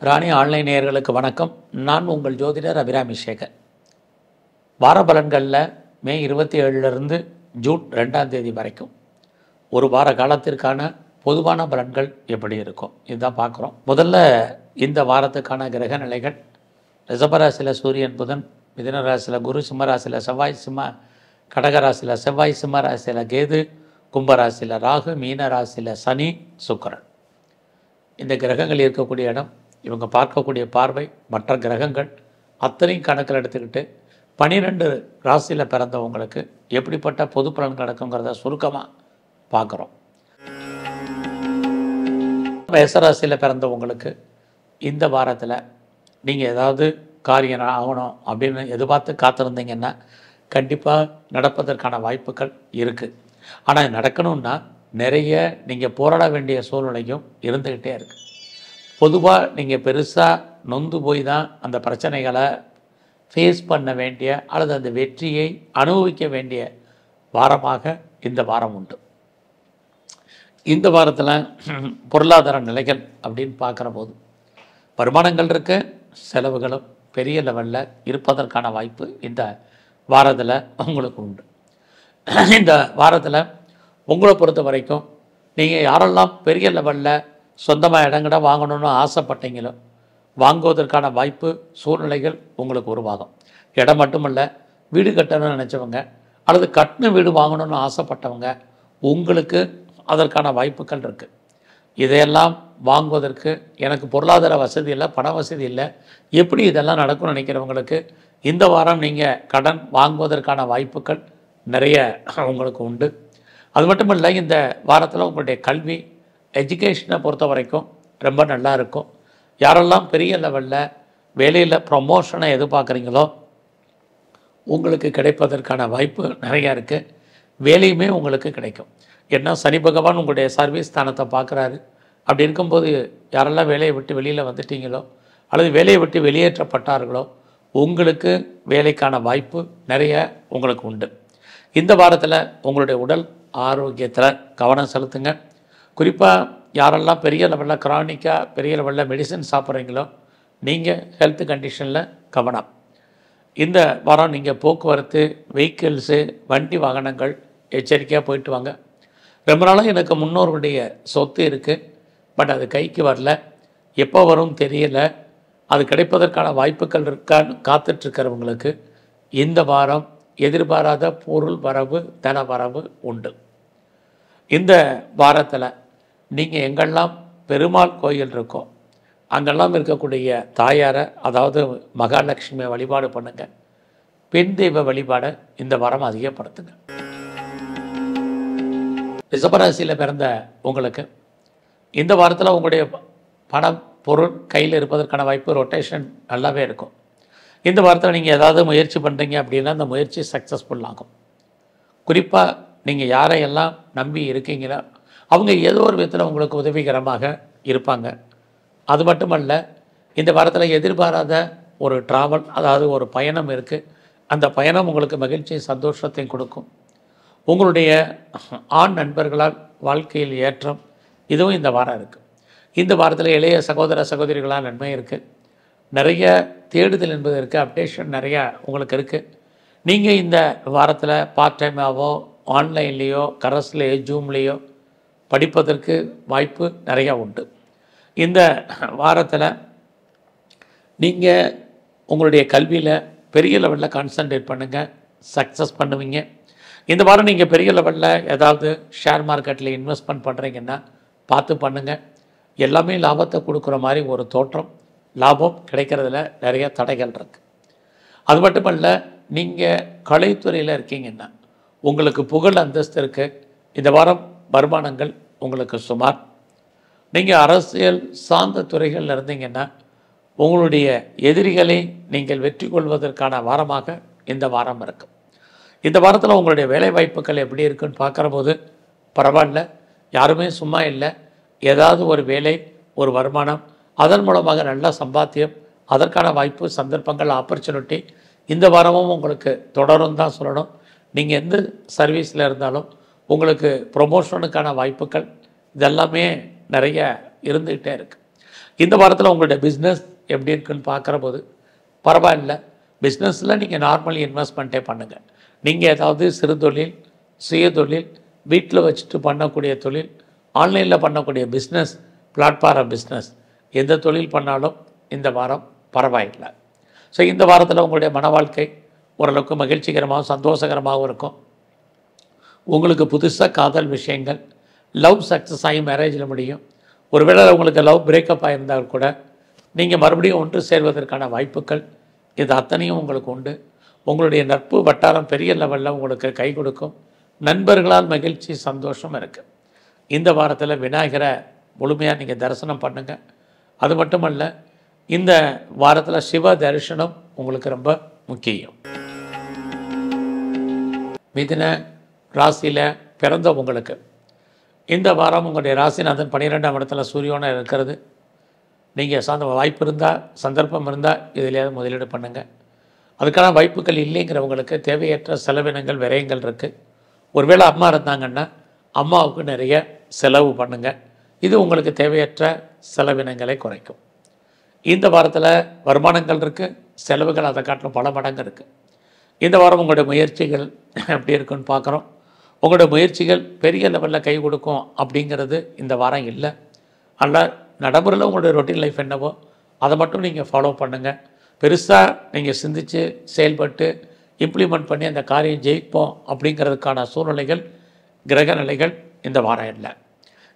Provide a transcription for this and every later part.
ராணி online நேயர்களுக்கு வணக்கம். நான் உங்கள் ஜோதிடர் அபிராமி சேகர். வார பலன்களில் மே 27லிருந்து ஜூன் 2ஆம் தேதி வரைக்கும் ஒரு வார காலத்திற்கான பொதுவான பலன்கள் எப்படி இருக்கும் இதுதான் பார்க்குறோம். முதல்ல இந்த வாரத்துக்கான கிரக நிலைகள்: ரிஷபராசியில் சூரியன், புதன்; மிதுன ராசியில் குரு; சிம்ம ராசியில் செவ்வாய்; கடகராசியில் செவ்வாய்; சிம்ம ராசியில் கேது; கும்பராசியில் ராகு; மீன ராசியில் சனி, சுக்கிரன். இந்த கிரகங்கள் இருக்கக்கூடிய இடம், இவங்க பார்க்கக்கூடிய பார்வை, மற்ற கிரகங்கள் அத்தனையும் கணக்கில் எடுத்துக்கிட்டு 12 ராசியில் பிறந்தவங்களுக்கு எப்படிப்பட்ட பொது பலன் நடக்குங்கிறத சுருக்கமாக பார்க்குறோம். மேசராசியில் பிறந்தவங்களுக்கு இந்த வாரத்தில் நீங்கள் ஏதாவது காரியம் ஆகணும் அப்படின்னு எதிர்பார்த்து காத்திருந்தீங்கன்னா கண்டிப்பாக நடப்பதற்கான வாய்ப்புகள் இருக்குது. ஆனால் நடக்கணும்னா நிறைய நீங்கள் போராட வேண்டிய சூழ்நிலையும் இருந்துக்கிட்டே இருக்குது. பொதுவாக நீங்கள் பெருசாக நொந்து போய் தான் அந்த பிரச்சனைகளை ஃபேஸ் பண்ண வேண்டிய அல்லது அந்த வெற்றியை அனுபவிக்க வேண்டிய வாரமாக இந்த வாரம் உண்டு. இந்த வாரத்தில் பொருளாதார நிலைகள் அப்படின்னு பார்க்குற போது வருமானங்கள் இருக்க, செலவுகளும் பெரிய லெவலில் இருப்பதற்கான வாய்ப்பு இந்த வாரத்தில் உங்களுக்கு உண்டு. இந்த வாரத்தில் உங்களை பொறுத்த வரைக்கும் நீங்கள் யாரெல்லாம் பெரிய லெவலில் சொந்தமாக இடங்கட வாங்கணும்னு ஆசைப்பட்டீங்களோ வாங்குவதற்கான வாய்ப்பு, சூழ்நிலைகள் உங்களுக்கு உருவாகும். இடம் மட்டுமல்ல, வீடு கட்டணும்னு நினச்சவங்க அல்லது கட்டின வீடு வாங்கணும்னு ஆசைப்பட்டவங்க உங்களுக்கு அதற்கான வாய்ப்புகள் இருக்குது. இதையெல்லாம் வாங்குவதற்கு எனக்கு பொருளாதார வசதி இல்லை, பண வசதி இல்லை, எப்படி இதெல்லாம் நடக்கும்னு நினைக்கிறவங்களுக்கு இந்த வாரம் நீங்கள் கடன் வாங்குவதற்கான வாய்ப்புகள் நிறைய உங்களுக்கு உண்டு. அது மட்டும் இல்லை, இந்த வாரத்தில் உங்களுடைய கல்வி, எஜுகேஷனை பொறுத்த வரைக்கும் ரொம்ப நல்லா இருக்கும். யாரெல்லாம் பெரிய லெவலில் வேலையில் ப்ரமோஷனை எதிர்பார்க்குறீங்களோ உங்களுக்கு கிடைப்பதற்கான வாய்ப்பு நிறையா இருக்குது. வேலையுமே உங்களுக்கு கிடைக்கும். ஏன்னா சனி பகவான் உங்களுடைய சர்வீஸ் ஸ்தானத்தை பார்க்குறாரு. அப்படி இருக்கும்போது யாரெல்லாம் வேலையை விட்டு வெளியில் வந்துட்டீங்களோ அல்லது வேலையை விட்டு வெளியேற்றப்பட்டார்களோ உங்களுக்கு வேலைக்கான வாய்ப்பு நிறைய உங்களுக்கு உண்டு. இந்த வாரத்தில் உங்களுடைய உடல் ஆரோக்கியத்தில் கவனம் செலுத்துங்க. குறிப்பாக யாரெல்லாம் பெரிய லெவலில் க்ரானிக்காக பெரிய லெவலில் மெடிசன் சாப்பிட்றீங்களோ நீங்கள் ஹெல்த் கண்டிஷனில் கவனம். இந்த வாரம் நீங்கள் போக்குவரத்து, வெஹிக்கிள்ஸு, வண்டி வாகனங்கள் எச்சரிக்கையாக போயிட்டு வாங்க. ரொம்ப நாளாக எனக்கு முன்னோர்களுடைய சொத்து இருக்குது, பட் அது கைக்கு வரல, எப்போ வரும் தெரியல, அது கிடைப்பதற்கான வாய்ப்புகள் இருக்கான்னு காத்துட்ருக்கிறவங்களுக்கு இந்த வாரம் எதிர்பாராத பொருள் வரவு, தன வரவு உண்டு. இந்த வாரத்தில் நீங்கள் எங்கெல்லாம் பெருமாள் கோயில் இருக்கோ அங்கெல்லாம் இருக்கக்கூடிய தாயாரை, அதாவது மகாலட்சுமியை வழிபாடு பண்ணுங்கள். பெண் தெய்வ வழிபாடை இந்த வாரம் அதிகப்படுத்துங்க. ரிஷபராசியில் பிறந்த உங்களுக்கு இந்த வாரத்தில் உங்களுடைய பணம், பொருள் கையில் இருப்பதற்கான வாய்ப்பு, ரொட்டேஷன் நல்லாவே இருக்கும். இந்த வாரத்தில் நீங்கள் ஏதாவது முயற்சி பண்ணுறீங்க அப்படின்னா அந்த முயற்சி சக்ஸஸ்ஃபுல் ஆகும். குறிப்பாக நீங்கள் யாரையெல்லாம் நம்பி இருக்கீங்களோ அவங்க ஏதோ ஒரு விதத்தில் உங்களுக்கு உதவிகரமாக இருப்பாங்க. அது மட்டுமல்ல, இந்த வாரத்தில் எதிர்பாராத ஒரு ட்ராவல், அதாவது ஒரு பயணம் இருக்குது. அந்த பயணம் உங்களுக்கு மகிழ்ச்சி, சந்தோஷத்தையும் கொடுக்கும். உங்களுடைய ஆண் நண்பர்களால் வாழ்க்கையில் ஏற்றம், இதுவும் இந்த வாரம் இருக்குது. இந்த வாரத்தில் இளைய சகோதர சகோதரிகளால் நன்மை இருக்குது. நிறைய தேடுதல் என்பது இருக்குது, அப்டேஷன் நிறையா உங்களுக்கு இருக்குது. நீங்கள் இந்த வாரத்தில் பார்ட் டைமாகவோ ஆன்லைன்லேயோ கரஸ்லேயோ ஜூம்லேயோ படிப்பதற்கு வாய்ப்பு நிறையா உண்டு. இந்த வாரத்தில் நீங்கள் உங்களுடைய கல்வியில் பெரிய லெவலில் கான்சன்ட்ரேட் பண்ணுங்கள், சக்ஸஸ் பண்ணுவீங்க. இந்த வாரம் நீங்கள் பெரிய லெவலில் ஏதாவது ஷேர் மார்க்கெட்டில் இன்வெஸ்ட்மெண்ட் பண்ணுறீங்கன்னா பார்த்து பண்ணுங்கள். எல்லாமே லாபத்தை கொடுக்குற மாதிரி ஒரு தோற்றம், லாபம் கிடைக்கிறதுல நிறைய தடைகள் இருக்குது. அது மட்டுமல்ல, நீங்கள் கலைத்துறையில் இருக்கீங்கன்னா உங்களுக்கு புகழ், அந்தஸ்து இருக்குது. இந்த வாரம் வருமானங்கள் உங்களுக்கு சுமார். நீங்கள் அரசியல் சார்ந்த துறைகளில் இருந்தீங்கன்னா உங்களுடைய எதிரிகளை நீங்கள் வெற்றி கொள்வதற்கான வாரமாக இந்த வாரம் இருக்குது. இந்த வாரத்தில் உங்களுடைய வேலை வாய்ப்புகள் எப்படி இருக்குன்னு பார்க்குற போது பரவாயில்ல, யாருமே சும்மா இல்லை. ஏதாவது ஒரு வேலை, ஒரு வருமானம், அதன் மூலமாக நல்ல சம்பாத்தியம், அதற்கான வாய்ப்பு, சந்தர்ப்பங்கள், ஆப்பர்ச்சுனிட்டி இந்த வாரமும் உங்களுக்கு தொடரும் தான் சொல்லணும். நீங்கள் எந்த சர்வீஸில் இருந்தாலும் உங்களுக்கு ப்ரொமோஷனுக்கான வாய்ப்புகள் இதெல்லாமே நிறைய இருந்துக்கிட்டே இருக்குது. இந்த வாரத்தில் உங்களுடைய பிஸ்னஸ் எப்படி இருக்குன்னு பார்க்குற போது பரவாயில்ல. பிஸ்னஸில் நீங்கள் நார்மல் இன்வெஸ்ட்மெண்ட்டே பண்ணுங்கள். நீங்கள் ஏதாவது சிறு தொழில், சுய தொழில், வீட்டில் வச்சுட்டு பண்ணக்கூடிய தொழில், ஆன்லைனில் பண்ணக்கூடிய பிஸ்னஸ், பிளாட்ஃபார்ம் பிஸ்னஸ், எந்த தொழில் பண்ணாலும் இந்த வாரம் பரவாயில்லை. ஸோ இந்த வாரத்தில் உங்களுடைய மன வாழ்க்கை ஓரளவுக்கு மகிழ்ச்சிகரமாகவும் சந்தோஷகரமாகவும் இருக்கும். உங்களுக்கு புதுசாக காதல் விஷயங்கள், லவ் சக்ஸஸ் ஆகி மேரேஜில் முடியும். ஒருவேளை உங்களுக்கு லவ் பிரேக்கப் ஆகியிருந்தால் கூட நீங்கள் மறுபடியும் ஒன்று சேர்வதற்கான வாய்ப்புகள் இது அத்தனையும் உங்களுக்கு உண்டு. உங்களுடைய நட்பு வட்டாரம் பெரிய லெவலில் உங்களுக்கு கை கொடுக்கும். நண்பர்களால் மகிழ்ச்சி சந்தோஷம் இருக்குது. இந்த வாரத்தில் விநாயகரை முழுமையாக நீங்கள் தரிசனம் பண்ணுங்கள். அது மட்டுமல்ல, இந்த வாரத்தில் சிவ தரிசனம் உங்களுக்கு ரொம்ப முக்கியம். மிதுன ராசியில் பிறந்த உங்களுக்கு இந்த வாரம் உங்களுடைய ராசிநாதன் 12ஆம் இடத்துல சூரியனை இருக்கிறது. நீங்கள் சார்ந்த வாய்ப்பு இருந்தால், சந்தர்ப்பம் இருந்தால் இதிலேயாவது முதலீடு பண்ணுங்கள். அதுக்கான வாய்ப்புகள் இல்லைங்கிறவங்களுக்கு தேவையற்ற செலவினங்கள், விரயங்கள் இருக்குது. ஒருவேளை அம்மா இருந்தாங்கன்னா அம்மாவுக்கு நிறைய செலவு பண்ணுங்கள். இது உங்களுக்கு தேவையற்ற செலவினங்களை குறைக்கும். இந்த வாரத்தில் வருமானங்கள் இருக்குது, செலவுகள் அதை காட்டிலும் பல மடங்கு இருக்குது. இந்த வாரம் உங்களுடைய முயற்சிகள் எப்படி இருக்குன்னு பார்க்குறோம். உங்களுடைய முயற்சிகள் பெரிய லெவலில் கை கொடுக்கும் அப்படிங்கிறது இந்த வாரம் இல்லை. ஆனால் நடைமுறையில் உங்களுடைய ரொட்டீன் லைஃப் என்னவோ அதை மட்டும் நீங்கள் ஃபாலோ பண்ணுங்கள். பெருசாக நீங்கள் சிந்தித்து செயல்பட்டு இம்ப்ளிமெண்ட் பண்ணி அந்த காரியம் ஜெயிப்போம் அப்படிங்கிறதுக்கான சூழ்நிலைகள், கிரக நிலைகள் இந்த வாரம் இல்லை.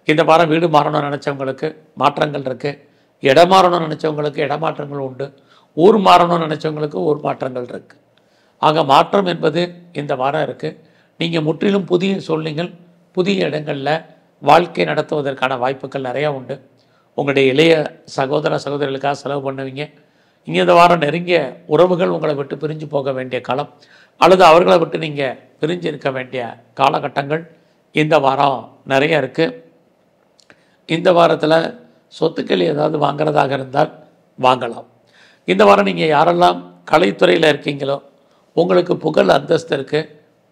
இந்த வாரம் வீடு மாறணும்னு நினச்சவங்களுக்கு மாற்றங்கள் இருக்குது. இடம் மாறணும்னு நினச்சவங்களுக்கு இடமாற்றங்கள் உண்டு. ஊர் மாறணும்னு நினச்சவங்களுக்கு ஊர் மாற்றங்கள் இருக்குது. ஆக மாற்றம் என்பது இந்த வாரம் இருக்குது. நீங்கள் முற்றிலும் புதிய சூழ்நிலைகள், புதிய இடங்களில் வாழ்க்கை நடத்துவதற்கான வாய்ப்புகள் நிறையா உண்டு. உங்களுடைய இளைய சகோதர சகோதரிகளுக்காக செலவு பண்ணுவீங்க. இங்கே இந்த வாரம் நெருங்கிய உறவுகள் உங்களை விட்டு பிரிஞ்சு போக வேண்டிய காலம், அல்லது அவர்களை விட்டு நீங்கள் பிரிஞ்சு இருக்க வேண்டிய காலகட்டங்கள் இந்த வாரம் நிறைய இருக்குது. இந்த வாரத்தில் சொத்துக்கள் ஏதாவது வாங்கிறதாக இருந்தால் வாங்கலாம். இந்த வாரம் நீங்கள் யாரெல்லாம் கலைத்துறையில் இருக்கீங்களோ உங்களுக்கு புகழ் அந்தஸ்து இருக்குது,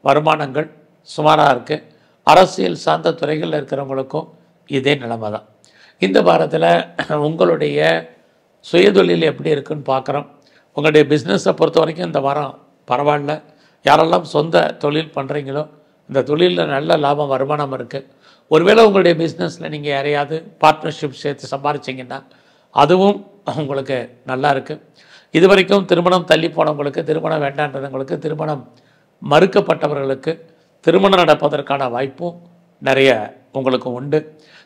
வருமானங்கள் சுமாராக இருக்குது. அரசியல் சார்ந்த துறைகளில் இருக்கிறவங்களுக்கும் இதே நிலைமை தான். இந்த வாரத்தில் உங்களுடைய சுயதொழில் எப்படி இருக்குன்னு பார்க்குறோம். உங்களுடைய பிஸ்னஸை பொறுத்த வரைக்கும் இந்த வாரம் பரவாயில்ல. யாரெல்லாம் சொந்த தொழில் பண்ணுறீங்களோ இந்த தொழிலில் நல்ல லாபம், வருமானம் இருக்குது. ஒருவேளை உங்களுடைய பிஸ்னஸில் நீங்கள் யாரையாவது பார்ட்னர்ஷிப் சேர்த்து சம்பாதிச்சிங்கன்னா அதுவும் உங்களுக்கு நல்லா இருக்குது. இது வரைக்கும் திருமணம் தள்ளி போனவங்களுக்கு, திருமணம் வேண்டான்றவங்களுக்கு, திருமணம் மறுக்கப்பட்டவர்களுக்கு திருமணம் நடப்பதற்கான வாய்ப்பும் நிறைய உங்களுக்கு உண்டு.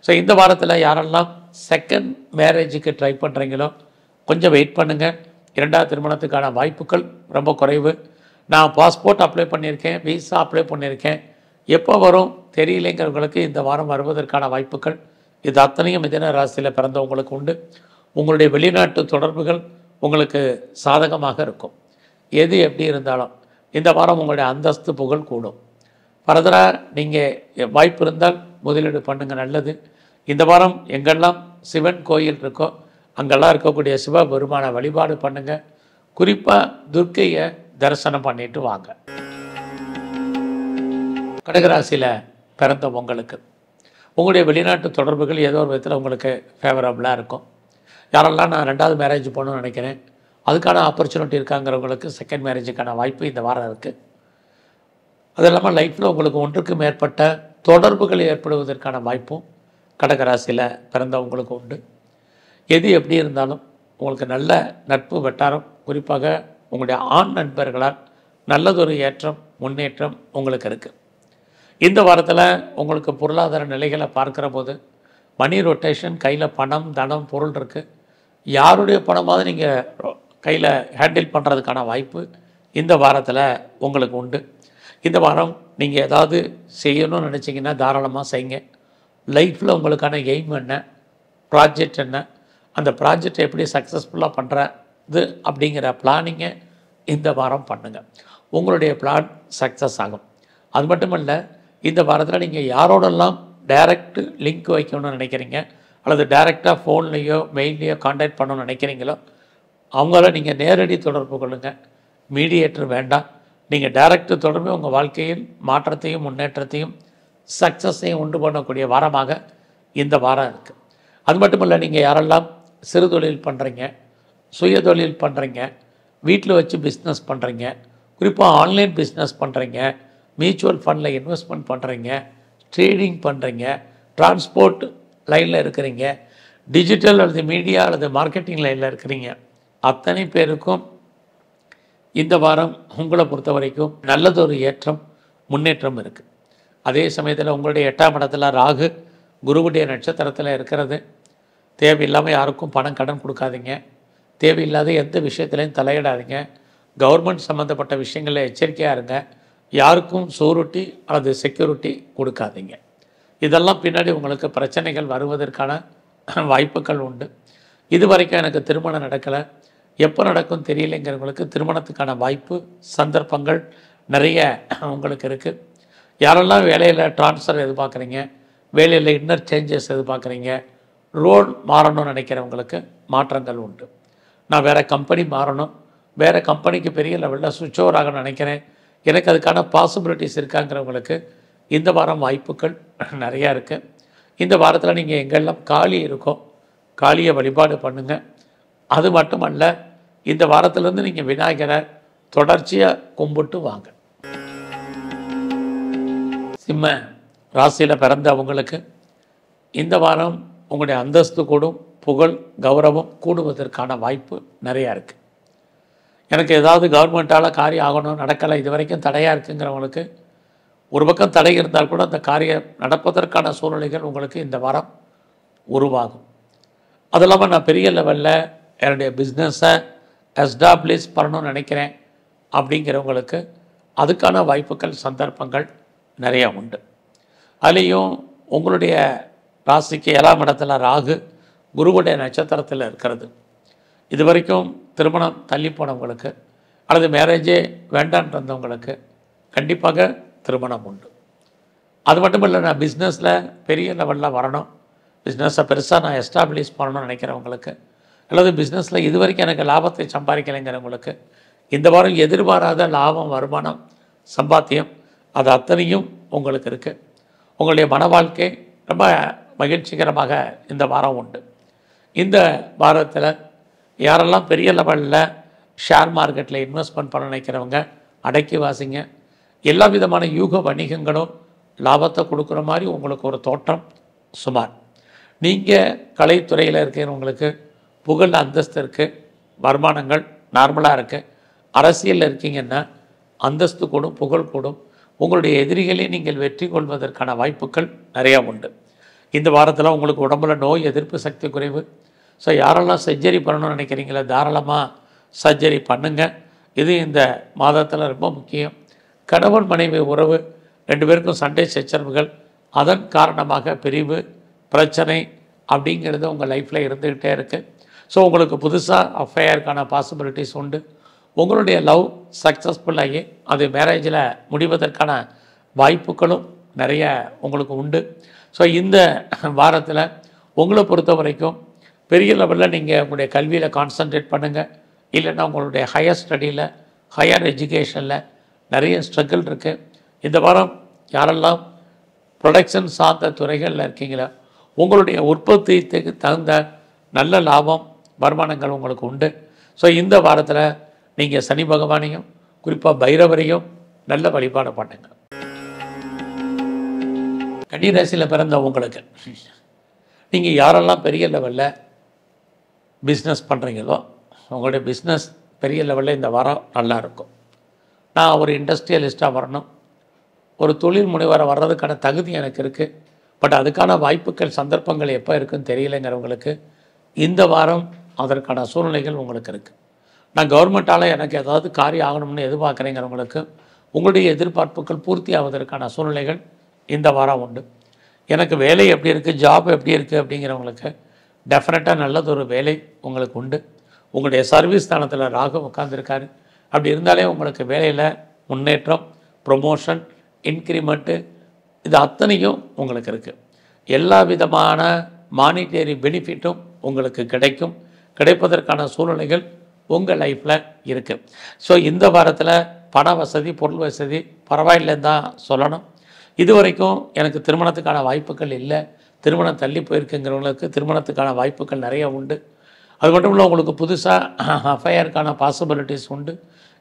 ஸோ இந்த வாரத்தில் யாரெல்லாம் செகண்ட் மேரேஜுக்கு ட்ரை பண்ணுறீங்களோ கொஞ்சம் வெயிட் பண்ணுங்கள். இரண்டாவது திருமணத்துக்கான வாய்ப்புகள் ரொம்ப குறைவு. நான் பாஸ்போர்ட் அப்ளை பண்ணியிருக்கேன், விசா அப்ளை பண்ணியிருக்கேன், எப்போ வரும் தெரியலைங்கிறவங்களுக்கு இந்த வாரம் வருவதற்கான வாய்ப்புகள் இது அத்தனையும் மிதுன ராசியில் பிறந்தவங்களுக்கு உண்டு. உங்களுடைய வெளிநாட்டு தொடர்புகள் உங்களுக்கு சாதகமாக இருக்கும். எது எப்படி இருந்தாலும் இந்த வாரம் உங்களுடைய அந்தஸ்து புகழ் கூடும். ஃபர்தராக நீங்கள் வாய்ப்பு இருந்தால் முதலீடு பண்ணுங்கள், நல்லது. இந்த வாரம் எங்கெல்லாம் சிவன் கோயில் இருக்கோ அங்கெல்லாம் இருக்கக்கூடிய சிவபெருமான வழிபாடு பண்ணுங்கள். குறிப்பாக துர்க்கையை தரிசனம் பண்ணிட்டு வாங்க. கடகராசியில் பிறந்த உங்களுக்கு உங்களுடைய வெளிநாட்டு தொடர்புகள் ஏதோ ஒரு விதத்தில் உங்களுக்கு ஃபேவரபுளாக இருக்கும். யாரெல்லாம் நான் 2வது மேரேஜ் போகணுன்னு நினைக்கிறேன், அதுக்கான ஆப்பர்ச்சுனிட்டி இருக்காங்கிறவங்களுக்கு செகண்ட் மேரேஜுக்கான வாய்ப்பு இந்த வாரம் இருக்குது. அது இல்லாமல் லைஃப்பில் உங்களுக்கு ஒன்றுக்கு மேற்பட்ட தொடர்புகள் ஏற்படுவதற்கான வாய்ப்பும் கடகராசியில் பிறந்தவங்களுக்கு உண்டு. எது எப்படி இருந்தாலும் உங்களுக்கு நல்ல நட்பு வட்டாரம், குறிப்பாக உங்களுடைய ஆண் நண்பர்களால் நல்லதொரு ஏற்றம், முன்னேற்றம் உங்களுக்கு இருக்குது. இந்த வாரத்தில் உங்களுக்கு பொருளாதார நிலைகளை பார்க்குற போது மணி ரொட்டேஷன், கையில் பணம், தனம், பொருள் இருக்குது. யாருடைய பணமாவது நீங்கள் கையில் ஹேண்டில் பண்ணுறதுக்கான வாய்ப்பு இந்த வாரத்தில் உங்களுக்கு உண்டு. இந்த வாரம் நீங்கள் ஏதாவது செய்யணும்னு நினச்சிங்கன்னா தாராளமாக செய்யுங்க. லைஃப்பில் உங்களுக்கான எய்ம் என்ன, ப்ராஜெக்ட் என்ன, அந்த ப்ராஜெக்டை எப்படி சக்ஸஸ்ஃபுல்லாக பண்ணுறது அப்படிங்கிற பிளானிங்கை இந்த வாரம் பண்ணுங்கள். உங்களுடைய பிளான் சக்ஸஸ் ஆகும். அது மட்டும் இல்லை, இந்த வாரத்தில் நீங்கள் யாரோடெல்லாம் டைரக்ட் லிங்க் வைக்கணும்னு நினைக்கிறீங்க, அல்லது டைரெக்டாக ஃபோன்லேயோ மெயில்லையோ கான்டாக்ட் பண்ணணும்னு நினைக்கிறீங்களோ அவங்கள நீங்கள் நேரடி தொடர்பு கொள்ளுங்கள். மீடியேட்டர் வேண்டாம். நீங்கள் டைரக்ட் தொடர்பு உங்கள் வாழ்க்கையில் மாற்றத்தையும் முன்னேற்றத்தையும் சக்ஸஸையும் உண்டு பண்ணக்கூடிய வாரமாக இந்த வாரம் இருக்குது. அது மட்டும் இல்லை, நீங்கள் யாரெல்லாம் சிறு தொழில் பண்ணுறீங்க, சுய தொழில் பண்ணுறீங்க, வீட்டில் வச்சு பிஸ்னஸ் பண்ணுறீங்க, குறிப்பாக ஆன்லைன் பிஸ்னஸ் பண்ணுறீங்க, மியூச்சுவல் ஃபண்டில் இன்வெஸ்ட்மெண்ட் பண்ணுறீங்க, ட்ரேடிங் பண்ணுறீங்க, டிரான்ஸ்போர்ட் லைனில் இருக்கிறீங்க, டிஜிட்டல் அல்லது மீடியா அல்லது மார்க்கெட்டிங் லைனில் இருக்கிறீங்க, அத்தனை பேருக்கும் இந்த வாரம் உங்களை பொறுத்த வரைக்கும் நல்லதொரு முன்னேற்றம் இருக்குது. அதே சமயத்தில் உங்களுடைய 8ஆம் இடத்துல ராகு குருவுடைய நட்சத்திரத்தில் இருக்கிறது. தேவையில்லாமல் யாருக்கும் பணம் கடன் கொடுக்காதீங்க, தேவையில்லாத எந்த விஷயத்துலையும் தலையிடாதீங்க, கவர்மெண்ட் சம்மந்தப்பட்ட விஷயங்களில் எச்சரிக்கையாக இருங்க, யாருக்கும் சூரிட்டி அல்லது செக்யூரிட்டி கொடுக்காதீங்க. இதெல்லாம் பின்னாடி உங்களுக்கு பிரச்சனைகள் வருவதற்கான வாய்ப்புகள் உண்டு. இது வரைக்கும் எனக்கு திருமணம் நடக்கலை, எப்போ நடக்கும் தெரியலைங்கிறவங்களுக்கு திருமணத்துக்கான வாய்ப்பு சந்தர்ப்பங்கள் நிறைய உங்களுக்கு இருக்குது. யாரெல்லாம் வேலையில் ட்ரான்ஸ்ஃபர் எதிர்பார்க்குறீங்க, வேலையில் இன்னர் சேஞ்சஸ் எதிர்பார்க்குறீங்க, ரோல் மாறணும்னு நினைக்கிறவங்களுக்கு மாற்றங்கள் உண்டு. நான் வேறு கம்பெனி மாறணும், வேறு கம்பெனிக்கு பெரிய லெவலில் சுவிட்ச் ஓவர் ஆகணும்னு நினைக்கிறேன், எனக்கு அதுக்கான பாசிபிலிட்டிஸ் இருக்காங்கிறவங்களுக்கு இந்த வாரம் வாய்ப்புகள் நிறையா இருக்குது. இந்த வாரத்தில் நீங்கள் எங்கெல்லாம் காளி இருக்கோ காளியை வழிபாடு பண்ணுங்கள். அது மட்டுமல்ல, இந்த வாரத்திலேருந்து நீங்கள் விநாயகரை தொடர்ச்சியாக கும்பிட்டு வாங்க. சிம்ம ராசியில் பிறந்தவங்களுக்கு இந்த வாரம் உங்களுடைய அந்தஸ்து கூடும், புகழ் கௌரவம் கூடுவதற்கான வாய்ப்பு நிறையா இருக்குது. எனக்கு ஏதாவது கவர்மெண்ட்டால் காரியம் ஆகணும், நடக்கலை, இது வரைக்கும் தடையாக இருக்குங்கிறவங்களுக்கு ஒரு பக்கம் தடை இருந்தால் கூட அந்த காரியம் நடப்பதற்கான சூழ்நிலைகள் உங்களுக்கு இந்த வாரம் உருவாகும். அது இல்லாமல் நான் பெரிய லெவலில் என்னுடைய பிஸ்னஸை எஸ்டாப்ளிஷ் பண்ணணும்னு நினைக்கிறேன் அப்படிங்கிறவங்களுக்கு அதுக்கான வாய்ப்புகள் சந்தர்ப்பங்கள் நிறையா உண்டு. அதுலேயும் உங்களுடைய ராசிக்கு 7ஆம் இடத்துல ராகு குருவுடைய நட்சத்திரத்தில் இருக்கிறது. இது வரைக்கும் திருமணம் தள்ளி போனவங்களுக்கு அல்லது மேரேஜே வேண்டான்னு இருந்தவங்களுக்கு கண்டிப்பாக திருமணம் உண்டு. அது மட்டும் இல்லை, நான் பிஸ்னஸில் பெரிய லெவலில் வரணும், பிஸ்னஸை பெருசாக நான் எஸ்டாப்ளிஷ் பண்ணணும்னு நினைக்கிறவங்களுக்கு அல்லது பிஸ்னஸில் இது வரைக்கும் எனக்கு லாபத்தை சம்பாதிக்கலைங்கிறவங்களுக்கு இந்த வாரம் எதிர்பாராத லாபம், வருமானம், சம்பாத்தியம் அது அத்தனையும் உங்களுக்கு இருக்குது. உங்களுடைய மன வாழ்க்கை ரொம்ப மகிழ்ச்சிகரமாக இந்த வாரம் உண்டு. இந்த வாரத்தில் யாரெல்லாம் பெரிய லெவலில் ஷேர் மார்க்கெட்டில் இன்வெஸ்ட்மெண்ட் பண்ண நினைக்கிறவங்க அடக்கி வாசிங்க. எல்லா விதமான யூக வணிகங்களும் லாபத்தை கொடுக்குற மாதிரி உங்களுக்கு ஒரு தோற்றம் சுமார். நீங்கள் கலைத்துறையில் இருக்கிறவங்களுக்கு புகழ் அந்தஸ்து இருக்குது, வருமானங்கள் நார்மலாக இருக்குது. அரசியலில் இருக்கீங்கன்னா அந்தஸ்து கூடும், புகழ் கூடும். உங்களுடைய எதிரிகளை நீங்கள் வெற்றி கொள்வதற்கான வாய்ப்புகள் நிறையா உண்டு. இந்த வாரத்தில் உங்களுக்கு உடம்புல நோய் எதிர்ப்பு சக்தி குறைவு. ஸோ யாரெல்லாம் சர்ஜரி பண்ணணும்னு நினைக்கிறீங்களோ தாராளமாக சர்ஜரி பண்ணுங்கள். இது இந்த மாதத்தில் ரொம்ப முக்கியம். கணவன் மனைவி உறவு 2 பேருக்கும் சண்டை சச்சரவுகள், அதன் காரணமாக பிரிவு பிரச்சனை அப்படிங்கிறது உங்கள் லைஃப்பில் இருந்துக்கிட்டே இருக்குது. ஸோ உங்களுக்கு புதுசாக அஃபேருக்கான பாசிபிலிட்டிஸ் உண்டு. உங்களுடைய லவ் சக்ஸஸ்ஃபுல்லாகி அது மேரேஜில் முடிவதற்கான வாய்ப்புகளும் நிறைய உங்களுக்கு உண்டு. ஸோ இந்த வாரத்தில் உங்களை பொறுத்த வரைக்கும் பெரிய லெவலில் நீங்கள் உங்களுடைய கல்வியில் கான்சன்ட்ரேட் பண்ணுங்கள். இல்லைன்னா உங்களுடைய ஹையர் ஸ்டடியில், ஹையர் எஜுகேஷனில் நிறைய ஸ்ட்ரகிள் இருக்குது. இந்த வாரம் யாரெல்லாம் ப்ரொடக்ஷன் சார்ந்த துறைகளில் இருக்கீங்களோ உங்களுடைய உற்பத்திக்கு தகுந்த நல்ல லாபம், வருமானங்கள் உங்களுக்கு உண்டு. ஸோ இந்த வாரத்தில் நீங்கள் சனி பகவானையும் குறிப்பாக பைரவரையும் நல்ல வழிபாடு பண்ணுங்க. கன்னி ராசியில் பிறந்த உங்களுக்கு நீங்கள் யாரெல்லாம் பெரிய லெவலில் பிஸ்னஸ் பண்ணுறீங்களோ உங்களுடைய பிஸ்னஸ் பெரிய லெவலில் இந்த வாரம் நல்லாயிருக்கும். நான் ஒரு இண்டஸ்ட்ரியலிஸ்ட்டாக வரணும், ஒரு தொழில் முனைவரை வர்றதுக்கான தகுதி எனக்கு இருக்குது, பட் அதுக்கான வாய்ப்புகள் சந்தர்ப்பங்கள் எப்போ இருக்குதுன்னு தெரியலைங்கிறவங்களுக்கு இந்த வாரம் அதற்கான சூழ்நிலைகள் உங்களுக்கு இருக்குது. நான் கவர்மெண்ட்டால் எனக்கு ஏதாவது காரியம் ஆகணும்னு எதிர்பார்க்குறேங்கிறவங்களுக்கு உங்களுடைய எதிர்பார்ப்புகள் பூர்த்தி ஆவதற்கான சூழ்நிலைகள் இந்த வாரம் உண்டு. எனக்கு வேலை எப்படி இருக்குது, ஜாப் எப்படி இருக்குது அப்படிங்கிறவங்களுக்கு டெஃபினட்டாக நல்லதொரு வேலை உங்களுக்கு உண்டு. உங்களுடைய சர்வீஸ் ஸ்தானத்தில் ராகு உட்காந்துருக்காரு. அப்படி இருந்தாலே உங்களுக்கு வேலையில் முன்னேற்றம், ப்ரொமோஷன், இன்க்ரிமெண்ட்டு இது அத்தனையும் உங்களுக்கு இருக்குது. எல்லா விதமான மானிட்டரி பெனிஃபிட்டும் உங்களுக்கு கிடைப்பதற்கான சூழ்நிலைகள் உங்கள் லைஃப்பில் இருக்குது. ஸோ இந்த வாரத்தில் பண வசதி, பொருள் வசதி பரவாயில்லைன்னு தான் சொல்லணும். இது வரைக்கும் எனக்கு திருமணத்துக்கான வாய்ப்புகள் இல்லை, திருமணம் தள்ளி போயிருக்குங்கிறவங்களுக்கு திருமணத்துக்கான வாய்ப்புகள் நிறைய உண்டு. அது மட்டும் இல்லை, உங்களுக்கு புதுசாக அஃபையருக்கான பாசிபிலிட்டிஸ் உண்டு.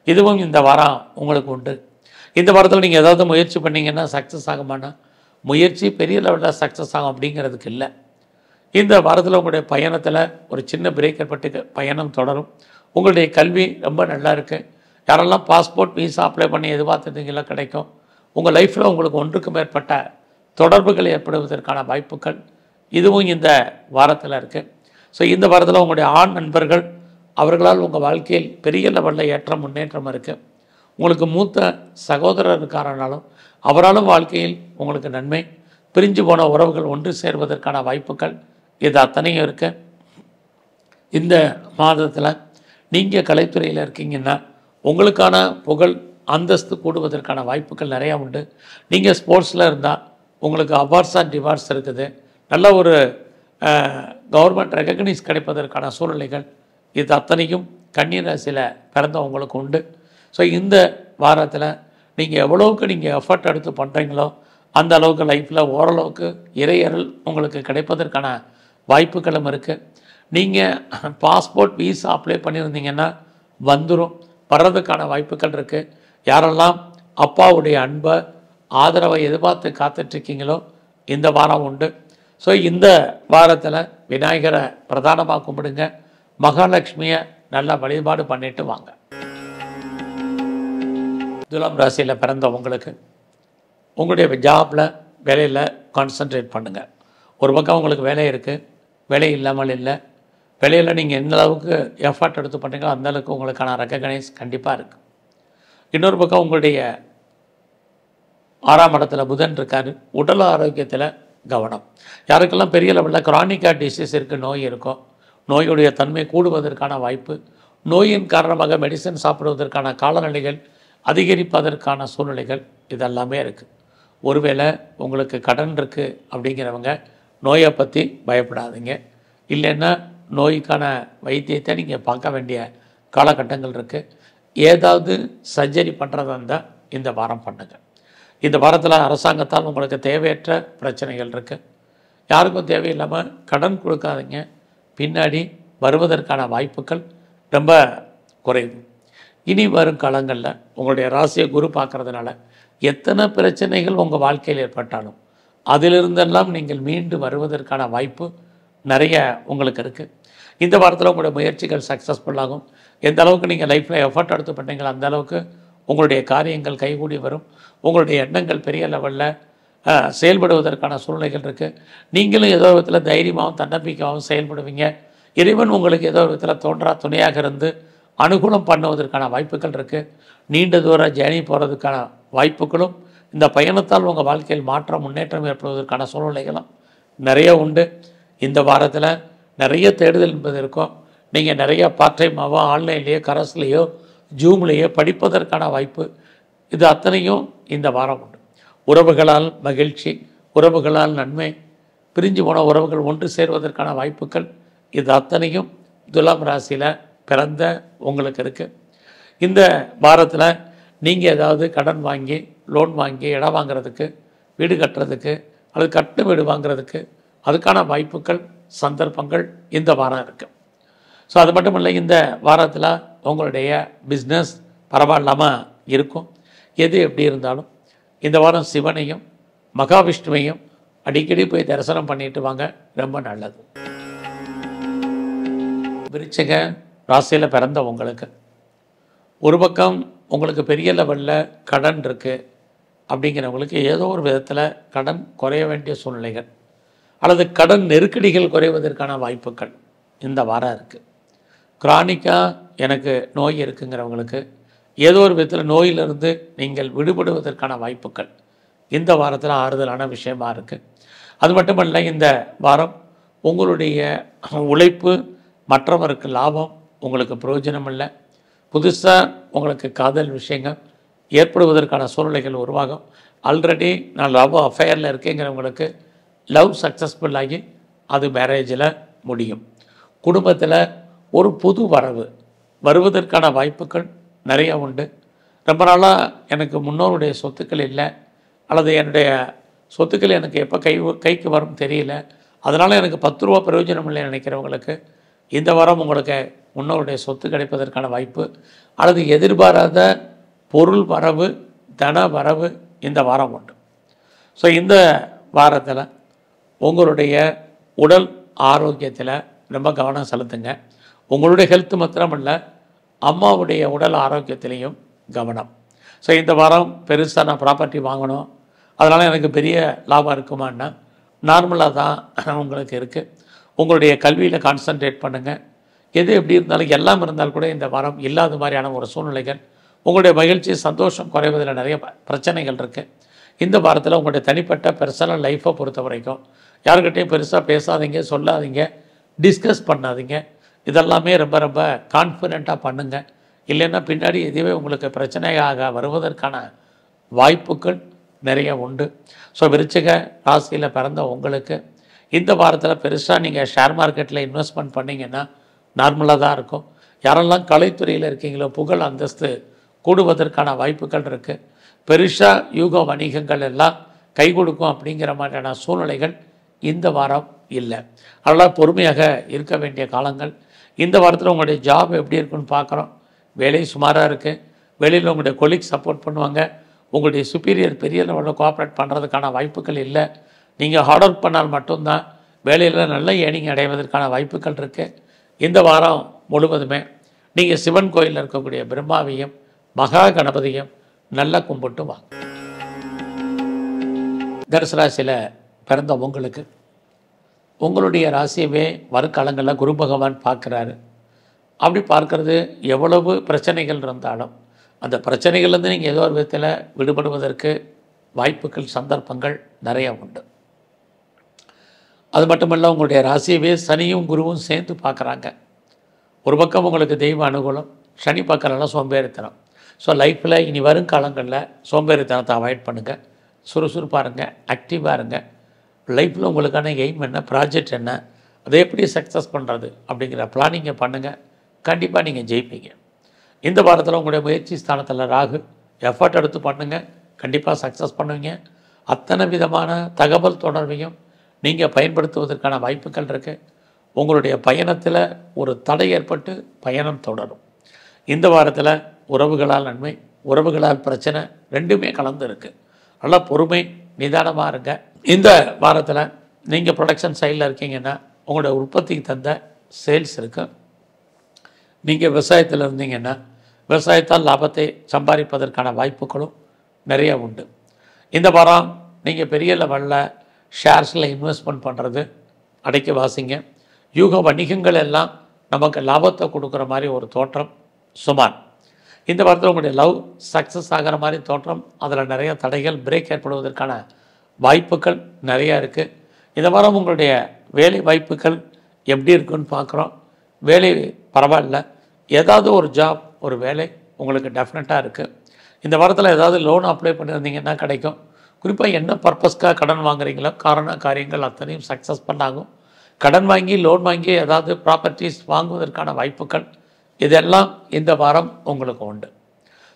இதுவும் இந்த வாரம் உங்களுக்கு உண்டு. இந்த வாரத்தில் நீங்கள் ஏதாவது முயற்சி பண்ணிங்கன்னா சக்ஸஸ் ஆகுமானா, முயற்சி பெரிய லெவலில் சக்ஸஸ் ஆகும் அப்படிங்கிறதுக்கு இல்லை. இந்த வாரத்தில் உங்களுடைய பயணத்தில் ஒரு சின்ன பிரேக் ஏற்பட்டு பயணம் தொடரும். உங்களுடைய கல்வி ரொம்ப நல்லா இருக்குது. யாரெல்லாம் பாஸ்போர்ட் விசா அப்ளை பண்ணி எதிர்பார்த்துட்டீங்களோ கிடைக்கும். உங்கள் லைஃப்பில் உங்களுக்கு ஒன்றுக்கு மேற்பட்ட தொடர்புகள் ஏற்படுவதற்கான வாய்ப்புகள் இதுவும் இந்த வாரத்தில் இருக்குது. ஸோ இந்த வாரத்தில் உங்களுடைய ஆண் நண்பர்கள், அவர்களால் உங்கள் வாழ்க்கையில் பெரிய லெவலில் ஏற்றம் முன்னேற்றம் இருக்குது. உங்களுக்கு மூத்த சகோதரர் இருக்காரனாலும் அவராலும் வாழ்க்கையில் உங்களுக்கு நன்மை. பிரிஞ்சு போன உறவுகள் ஒன்று சேர்வதற்கான வாய்ப்புகள் இது அத்தனையும் இருக்குது. இந்த மாதத்தில் நீங்கள் கலைத்துறையில் இருக்கீங்கன்னா உங்களுக்கான புகழ் அந்தஸ்து கூடுவதற்கான வாய்ப்புகள் நிறையா உண்டு. நீங்கள் ஸ்போர்ட்ஸில் இருந்தால் உங்களுக்கு அவார்ட்ஸ் அண்ட் ரிவார்ட்ஸ் இருக்குது. நல்ல ஒரு கவர்மெண்ட் ரெகக்னைஸ் கிடைப்பதற்கான சூழ்நிலைகள் இது அத்தனையும் கன்னி ராசியில் பிறந்தவங்களுக்கு உண்டு. ஸோ இந்த வாரத்தில் நீங்கள் எவ்வளோவுக்கு நீங்கள் எஃபர்ட் எடுத்து பண்ணுறீங்களோ அந்த அளவுக்கு லைஃப்பில் ஓரளவுக்கு இறையறல் உங்களுக்கு கிடைப்பதற்கான வாய்ப்புகளும் இருக்குது. நீங்கள் பாஸ்போர்ட் விசா அப்ளை பண்ணியிருந்தீங்கன்னா வந்துடும், வர்றதுக்கான வாய்ப்புகள் இருக்குது. யாரெல்லாம் அப்பாவுடைய அன்பை ஆதரவை எதிர்பார்த்து காத்துட்ருக்கீங்களோ இந்த வாரம் உண்டு. ஸோ இந்த வாரத்தில் விநாயகரை பிரதானமாக கும்பிடுங்க. மகாலட்சுமியை நல்லா வழிபாடு பண்ணிட்டு வாங்க. துலாம் ராசியில் பிறந்த உங்களுடைய ஜாபில் வேலையில் கான்சன்ட்ரேட் பண்ணுங்கள். ஒரு பக்கம் உங்களுக்கு வேலை இருக்குது, வேலை இல்லாமல் இல்லை. வேலையில் நீங்கள் எந்த அளவுக்கு எஃபர்ட் எடுத்து பண்ணுறீங்களோ அந்தளவுக்கு உங்களுக்கான ரெக்கக்னைஸ் கண்டிப்பாக இருக்குது. இன்னொரு பக்கம் உங்களுடைய 6ஆம் இடத்துல புதன் இருக்கார். உடல் ஆரோக்கியத்தில் கவனம். யாருக்கெல்லாம் பெரிய லெவலில் கிரானிக்காக டிசீஸ் இருக்குது, நோய் இருக்கும், நோயுடைய தன்மை கூடுவதற்கான வாய்ப்பு, நோயின் காரணமாக மெடிசன் சாப்பிடுவதற்கான காலநிலைகள் அதிகரிப்பதற்கான சூழ்நிலைகள் இதெல்லாமே இருக்குது. ஒருவேளை உங்களுக்கு கடன் இருக்குது அப்படிங்கிறவங்க நோயை பற்றி பயப்படாதீங்க. இல்லைன்னா நோய்க்கான வைத்தியத்தை நீங்கள் பார்க்க வேண்டிய காலகட்டங்கள் இருக்குது. ஏதாவது சர்ஜரி பண்ணுறதா இருந்தால் இந்த வாரம் பண்ணுங்கள். இந்த வாரத்தில் அரசாங்கத்தால் உங்களுக்கு தேவையற்ற பிரச்சனைகள் இருக்குது. யாருக்கும் தேவையில்லாமல் கடன் கொடுக்காதீங்க. பின்னாடி வருவதற்கான வாய்ப்புகள் ரொம்ப குறைவு. இனி வரும் காலங்களில் உங்களுடைய ராசியை குரு பார்க்குறதுனால எத்தனை பிரச்சனைகள் உங்கள் வாழ்க்கையில் ஏற்பட்டாலும் அதிலிருந்தெல்லாம் நீங்கள் மீண்டு வருவதற்கான வாய்ப்பு நிறைய உங்களுக்கு இருக்குது. இந்த வாரத்தில் உங்களுடைய முயற்சிகள் சக்ஸஸ்ஃபுல்லாகும். எந்த அளவுக்கு நீங்கள் லைஃப்பில் எஃபர்ட் எடுத்து பண்ணீங்களோ அந்த அளவுக்கு உங்களுடைய காரியங்கள் கைகூடி வரும். உங்களுடைய எண்ணங்கள் பெரிய லெவலில் செயல்படுவதற்கான சூழ்நிலைகள் இருக்குது. நீங்களும் ஏதோ விதத்தில் தைரியமாகவும் தன்னம்பிக்கையாகவும் செயல்படுவீங்க. இறைவன் உங்களுக்கு ஏதோ விதத்தில் தோன்றா துணையாக இருந்து அனுகூலம் பண்ணுவதற்கான வாய்ப்புகள் இருக்குது. நீண்ட தூர ஜேர்னி போகிறதுக்கான வாய்ப்புகளும் இந்த பயணத்தால் உங்கள் வாழ்க்கையில் மாற்றம் முன்னேற்றம் ஏற்படுவதற்கான சூழ்நிலைகளும் நிறைய உண்டு. இந்த வாரத்தில் நிறைய தேடுதல் என்பது இருக்கும். நீங்கள் நிறையா பார்ட் டைமாவோ ஆன்லைன்லேயோ கரஸ்லேயோ ஜூம்லேயோ படிப்பதற்கான வாய்ப்பு இது அத்தனையும் இந்த வாரம் உண்டு. உறவுகளால் மகிழ்ச்சி, உறவுகளால் நன்மை, பிரிஞ்சு போன உறவுகள் ஒன்று சேர்வதற்கான வாய்ப்புகள் இது அத்தனையும் துலாம் ராசியில் பிறந்த உங்களுக்கு இருக்குது. இந்த வாரத்தில் நீங்கள் ஏதாவது கடன் வாங்கி லோன் வாங்கி இடம் வாங்கிறதுக்கு, வீடு கட்டுறதுக்கு அல்லது கட்டு வீடு வாங்கிறதுக்கு அதுக்கான வாய்ப்புகள் சந்தர்ப்பங்கள் இந்த வாரம் இருக்குது. ஸோ அது மட்டும் இல்லை, இந்த வாரத்தில் உங்களுடைய பிஸ்னஸ் பரவாயில்லாமல் இருக்கும். எது எப்படி இருந்தாலும் இந்த வாரம் சிவனையும் மகாவிஷ்ணுவையும் அடிக்கடி போய் தரிசனம் பண்ணிட்டு வாங்க, ரொம்ப நல்லது. விருச்சிக ராசியில் பிறந்த ஒரு பக்கம் உங்களுக்கு பெரிய லெவலில் கடன் இருக்குது அப்படிங்கிறவங்களுக்கு ஏதோ ஒரு விதத்தில் கடன் குறைய வேண்டிய சூழ்நிலைகள் அல்லது கடன் நெருக்கடிகள் குறைவதற்கான வாய்ப்புகள் இந்த வாரம் இருக்குது. கிரானிக்காக எனக்கு நோய் இருக்குங்கிறவங்களுக்கு ஏதோ ஒரு விதத்தில் நோயிலிருந்து நீங்கள் விடுபடுவதற்கான வாய்ப்புகள் இந்த வாரத்தில் ஆறுதலான விஷயமா இருக்குது. அது மட்டுமல்ல, இந்த வாரம் உங்களுடைய உழைப்பு மற்றவருக்கு லாபம், உங்களுக்கு பிரயோஜனம் இல்லை. புதுசாக உங்களுக்கு காதல் விஷயங்கள் ஏற்படுவதற்கான சூழ்நிலைகள் உருவாகும். ஆல்ரெடி நான் லவ் அஃபேரில் இருக்கேங்கிறவங்களுக்கு லவ் சக்ஸஸ்ஃபுல் ஆகி அது மேரேஜில் முடியும். குடும்பத்தில் ஒரு புது வரவு வருவதற்கான வாய்ப்புகள் நிறையா உண்டு. ரொம்ப நாளாக எனக்கு முன்னோருடைய சொத்துக்கள் இல்லை அல்லது என்னுடைய சொத்துக்கள் எனக்கு எப்போ கைக்கு வரும் தெரியல, அதனால் எனக்கு 10 ரூபா பிரயோஜனம் இல்லைன்னு நினைக்கிறவங்களுக்கு இந்த வாரம் உங்களுக்கு முன்னோருடைய சொத்து கிடைப்பதற்கான வாய்ப்பு அல்லது எதிர்பாராத பொருள் வரவு, தன வரவு இந்த வாரம் உண்டு. ஸோ இந்த வாரத்தில் உங்களுடைய உடல் ஆரோக்கியத்தில் ரொம்ப கவனம் செலுத்துங்க. உங்களுடைய ஹெல்த் மாத்திரமல்ல, அம்மாவுடைய உடல் ஆரோக்கியத்திலையும் கவனம். ஸோ இந்த வாரம் பெருசாக நான் ப்ராப்பர்ட்டி வாங்கணும், அதனால் எனக்கு பெரிய லாபம் இருக்குமான்னா நார்மலாக தான் உங்களுக்கு இருக்குது. உங்களுடைய கல்வியில் கான்சன்ட்ரேட் பண்ணுங்கள். எது எப்படி இருந்தாலும் எல்லாம் இருந்தால் கூட இந்த வாரம் இல்லாத மாதிரியான ஒரு சூழ்நிலைகள், உங்களுடைய மகிழ்ச்சி சந்தோஷம் குறைவதில் நிறைய பிரச்சனைகள் இருக்குது. இந்த வாரத்தில் உங்களுடைய தனிப்பட்ட பர்சனல் லைஃப்பை பொறுத்த வரைக்கும் யாருக்கிட்டையும் பெருசாக பேசாதீங்க, சொல்லாதீங்க, டிஸ்கஸ் பண்ணாதீங்க. இதெல்லாமே ரொம்ப ரொம்ப கான்ஃபிடெண்ட்டாக பண்ணுங்கள். இல்லைன்னா பின்னாடி இதுவே உங்களுக்கு பிரச்சனையாக வருவதற்கான வாய்ப்புகள் நிறைய உண்டு. ஸோ விருச்சிக ராசியில் பிறந்த உங்களுக்கு இந்த வாரத்தில் பெருசாக நீங்கள் ஷேர் மார்க்கெட்டில் இன்வெஸ்ட்மெண்ட் பண்ணிங்கன்னா நார்மலாக தான் இருக்கும். யாரெல்லாம் கலைத்துறையில் இருக்கீங்களோ புகழ் அந்தஸ்து கூடுவதற்கான வாய்ப்புகள் இருக்குது. பெருசாக யூக வணிகங்கள் எல்லாம் கை கொடுக்கும் அப்படிங்கிற மாதிரியான சூழ்நிலைகள் இந்த வாரம் இல்லை. அதனால் பொறுமையாக இருக்க வேண்டிய காலங்கள். இந்த வாரத்தில் உங்களுடைய ஜாப் எப்படி இருக்குன்னு பார்க்குறோம். வேலை சுமாராக இருக்குது. வெளியில் உங்களுடைய கொலீக் சப்போர்ட் பண்ணுவாங்க. உங்களுடைய சுப்பீரியர் பெரிய லெவலில் கோஆப்ரேட் பண்ணுறதுக்கான வாய்ப்புகள் இல்லை. நீங்கள் ஹார்ட் ஒர்க் பண்ணால் மட்டும்தான் வேலையில் நல்ல ஏர்னிங் அடைவதற்கான வாய்ப்புகள் இருக்குது. இந்த வாரம் முழுவதுமே நீங்கள் சிவன் கோயிலில் இருக்கக்கூடிய பிரம்மாவையும் மகா கணபதியும் நல்லா கும்பிட்டு வாங்க. தனுசு ராசியில் பிறந்த உங்களுக்கு உங்களுடைய ராசியவே வருக்காலங்களில் குரு பகவான் பார்க்குறாரு. அப்படி பார்க்கறது எவ்வளவு பிரச்சனைகள் இருந்தாலும் அந்த பிரச்சனைகள்லேருந்து நீங்கள் ஏதோ ஒரு விதத்தில் விடுபடுவதற்கு வாய்ப்புகள் சந்தர்ப்பங்கள் நிறைய உண்டு. அது மட்டுமல்ல, உங்களுடைய ராசியவே சனியும் குருவும் சேர்ந்து பார்க்குறாங்க. ஒரு பக்கம் உங்களுக்கு தெய்வ அனுகூலம், சனி பார்க்கறனால சோம்பேறித்தனம். ஸோ லைஃப்பில் இனி வரும் காலங்களில் சோம்பேறித்தனத்தை அவாய்ட் பண்ணுங்கள். சுறுசுறுப்பாக இருங்க, ஆக்டிவாக இருங்க. லைஃப்பில் உங்களுக்கான எய்ம் என்ன, ப்ராஜெக்ட் என்ன, அதை எப்படி சக்ஸஸ் பண்ணுறது அப்படிங்கிற பிளானிங்கை பண்ணுங்கள். கண்டிப்பாக நீங்கள் ஜெயிப்பீங்க. இந்த வாரத்தில் உங்களுடைய முயற்சி ஸ்தானத்தில் ராகு, எஃபர்ட் எடுத்து பண்ணுங்கள், கண்டிப்பாக சக்ஸஸ் பண்ணுவீங்க. அத்தனை விதமான தகவல் தொடர்பையும் நீங்கள் பயன்படுத்துவதற்கான வாய்ப்புகள் இருக்குது. உங்களுடைய பயணத்தில் ஒரு தடை ஏற்பட்டு பயணம் தொடரும். இந்த வாரத்தில் உறவுகளால் நன்மை, உறவுகளால் பிரச்சனை ரெண்டுமே கலந்து இருக்குது. நல்லா பொறுமை, நிதானமாக இருங்க. இந்த வாரத்தில் நீங்கள் ப்ரொடக்ஷன் சைடில் இருக்கீங்கன்னா உங்களுடைய உற்பத்திக்கு தந்த சேல்ஸ் இருக்குது. நீங்கள் விவசாயத்தில் இருந்தீங்கன்னா விவசாயத்தால் லாபத்தை சம்பாதிப்பதற்கான வாய்ப்புகளும் நிறைய உண்டு. இந்த வாரம் நீங்கள் பெரிய லெவலில் ஷேர்ஸில் இன்வெஸ்ட்மெண்ட் பண்ணுறது அடைக்க வாசிங்க. யூக வணிகங்கள் எல்லாம் நமக்கு லாபத்தை கொடுக்குற மாதிரி ஒரு தோற்றம் சுமார். இந்த வாரத்தில் உங்களுடைய லவ் சக்ஸஸ் ஆகிற மாதிரி தோற்றம், அதில் நிறைய தடைகள் பிரேக் ஏற்படுவதற்கான வாய்ப்புகள் நிறையா இருக்குது. இந்த வாரம் உங்களுடைய வேலை வாய்ப்புகள் எப்படி இருக்குன்னு பார்க்குறோம். வேலை பரவாயில்ல, ஏதாவது ஒரு ஜாப், ஒரு வேலை உங்களுக்கு டெஃபினட்டாக இருக்குது. இந்த வாரத்தில் ஏதாவது லோன் அப்ளை பண்ணியிருந்தீங்கன்னா கிடைக்கும். குறிப்பாக என்ன பர்பஸ்க்காக கடன் வாங்குறீங்களோ காரியங்கள் அத்தனையும் சக்ஸஸ்ஃபுல் ஆகும். கடன் வாங்கி லோன் வாங்கி ஏதாவது ப்ராப்பர்ட்டிஸ் வாங்குவதற்கான வாய்ப்புகள் இதெல்லாம் இந்த வாரம் உங்களுக்கு உண்டு.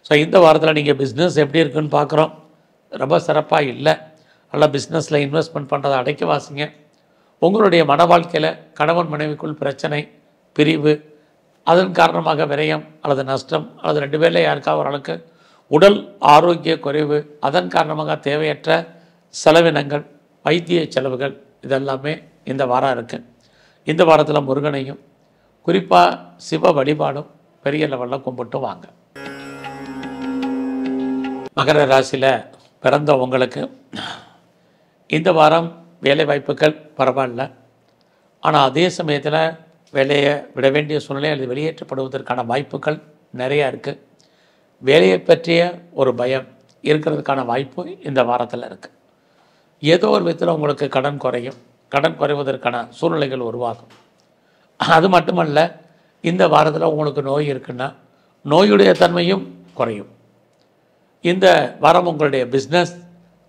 ஸோ இந்த வாரத்தில் நீங்கள் பிஸ்னஸ் எப்படி இருக்குன்னு பார்க்குறோம். ரொம்ப சிறப்பாக இல்லை. நல்லா பிஸ்னஸில் இன்வெஸ்ட்மெண்ட் பண்ணுறதை அடைக்க வாசிங்க. உங்களுடைய மன வாழ்க்கையில் கணவன் மனைவிக்குள் பிரச்சனை, பிரிவு, அதன் காரணமாக விரயம் அல்லது நஷ்டம் அல்லது ரெண்டு பேரில் யாருக்காவது ஒரு அளவுக்கு உடல் ஆரோக்கிய குறைவு, அதன் காரணமாக தேவையற்ற செலவினங்கள், வைத்திய செலவுகள் இதெல்லாமே இந்த வாரம் இருக்குது. இந்த வாரத்தில் முருகனையும் குறிப்பாக சிவ வழிபாடும் பெரிய லெவலில் கும்பிட்டு வாங்க. மகர ராசியில் பிறந்த உங்களுக்கு இந்த வாரம் வேலை வாய்ப்புகள் பரவாயில்ல. ஆனால் அதே சமயத்தில் வேலையை விட வேண்டிய சூழ்நிலை அல்லது வெளியேற்றப்படுவதற்கான வாய்ப்புகள் நிறையா இருக்குது. வேலையை பற்றிய ஒரு பயம் இருக்கிறதுக்கான வாய்ப்பு இந்த வாரத்தில் இருக்குது. ஏதோ ஒரு விதத்தில் உங்களுக்கு கடன் குறையும். கடன் குறைவதற்கான சூழ்நிலைகள் உருவாகும். அது மட்டுமல்ல, இந்த வாரத்தில் உங்களுக்கு நோய் இருக்குன்னா நோயுடைய தன்மையும் குறையும். இந்த வாரம் உங்களுடைய பிஸ்னஸ்